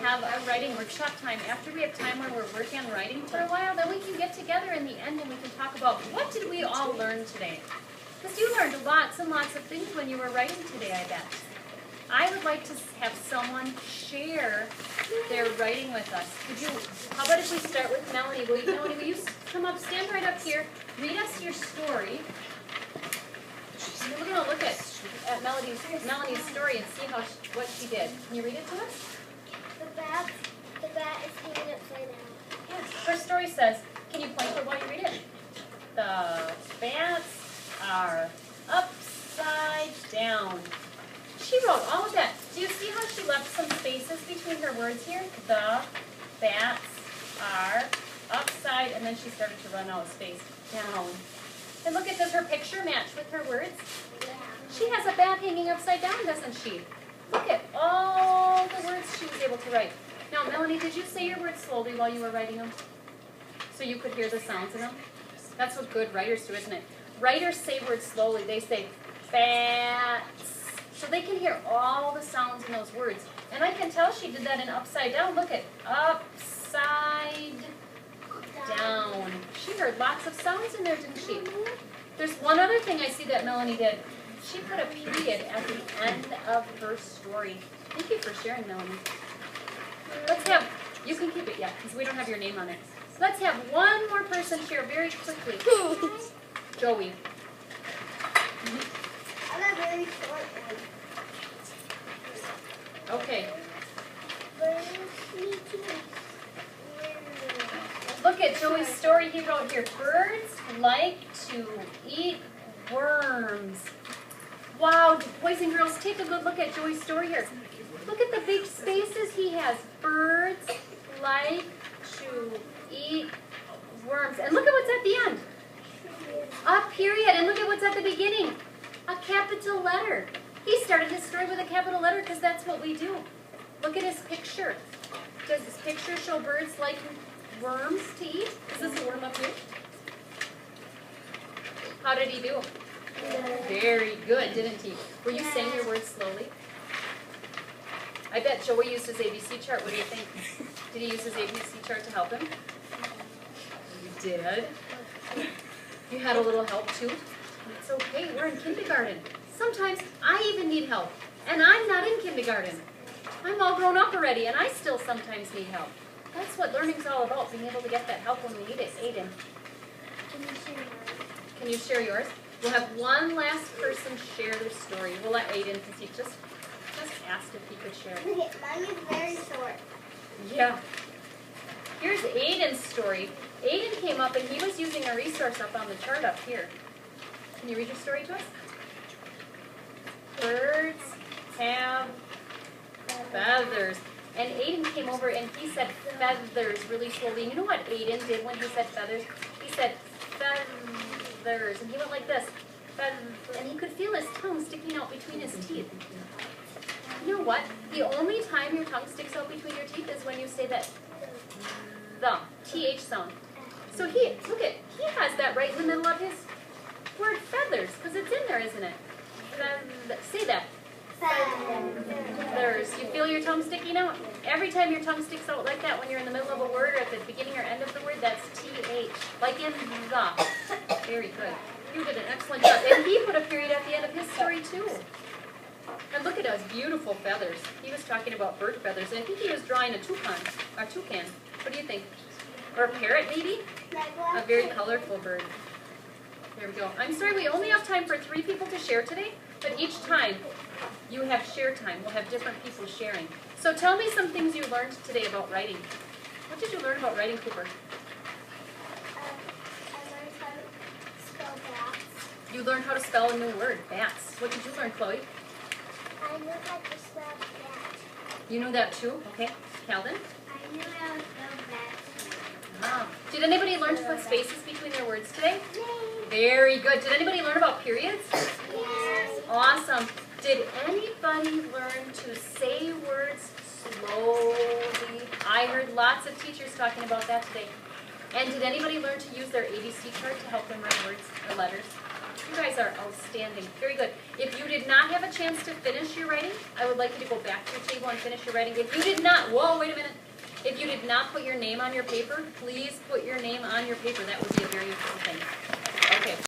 have a writing workshop time. After we have time where we're working on writing for a while, then we can get together in the end and we can talk about what did we all learn today. Because you learned lots and lots of things when you were writing today, I bet. I would like to have someone share their writing with us. Could you, how about if we start with Melanie? Melanie, will you come up, stand right up here, read us your story. And then we're going to look at Melanie's story and see what she did. Can you read it to us? The bat is hanging upside down. Yes. Her story says, can you point while you read it? The bats are upside down. She wrote all of that. Do you see how she left some spaces between her words here? The bats are upside, and then she started to run out of space. Down. And look at, does her picture match with her words? Yeah. She has a bat hanging upside down, doesn't she? Look at all the words she was able to write. Now, Melanie, did you say your words slowly while you were writing them? So you could hear the sounds of them? That's what good writers do, isn't it? Writers say words slowly. They say, bats. So they can hear all the sounds in those words. And I can tell she did that in upside down. Look at upside down. She heard lots of sounds in there, didn't she? There's one other thing I see that Melanie did. She put a period at the end of her story. Thank you for sharing, Melanie. Let's have, you can keep it, yeah, because we don't have your name on it. Let's have one more person share very quickly. Joey. I'm a very short one. Okay. Birds Look at Joey's story he wrote here. Birds like to eat worms. Wow, boys and girls, take a good look at Joey's story here. Look at the big spaces he has. Birds like to eat worms. And look at what's at the end. A period. And look at what's at the beginning. A capital letter. He started his story with a capital letter because that's what we do. Look at his picture. Does his picture show birds like worms to eat? Is this a worm up here? How did he do? Very good, didn't he? Were you saying your words slowly? I bet Joey used his ABC chart. What do you think? Did he use his ABC chart to help him? You did. You had a little help too? It's okay, we're in kindergarten. Sometimes I even need help. And I'm not in kindergarten. I'm all grown up already and I still sometimes need help. That's what learning's all about, being able to get that help when we need it. Aiden. Can you share yours? We'll have one last person share their story. We'll let Aiden, because he just asked if he could share. Okay, mine is very short. Yeah. Here's Aiden's story. Aiden came up and he was using a resource up on the chart up here. Can you read your story to us? Birds have feathers. And Aiden came over and he said feathers really slowly. And you know what Aiden did when he said feathers? He said feathers. And he went like this. And he could feel his tongue sticking out between his teeth. You know what? The only time your tongue sticks out between your teeth is when you say that the TH sound. So he has that right in the middle of his word feathers, because it's in there, isn't it? Say that. Feathers. You feel your tongue sticking out? Every time your tongue sticks out like that when you're in the middle of a word or at the beginning or end of the word, that's TH. Like in the. Very good. You did an excellent job. And he put a period at the end of his story too. And look at those beautiful feathers. He was talking about bird feathers. And I think he was drawing a toucan. What do you think? Or a parrot maybe? A very colorful bird. There we go. I'm sorry, we only have time for 3 people to share today, but each time you have share time. We'll have different people sharing. So tell me some things you learned today about writing. What did you learn about writing, Cooper? I learned how to spell bats. You learned how to spell a new word, bats. What did you learn, Chloe? I knew how to spell bats. You knew that too? Okay. Calvin? I knew how to spell bats. Ah. Did anybody learn to put spaces between their words today? Yay! Very good. Did anybody learn about periods? Yes. Awesome. Did anybody learn to say words slowly? I heard lots of teachers talking about that today. And did anybody learn to use their ABC chart to help them write words or letters? You guys are outstanding. Very good. If you did not have a chance to finish your writing, I would like you to go back to your table and finish your writing. If you did not, whoa, wait a minute. not put your name on your paper, please put your name on your paper. That would be a very important thing.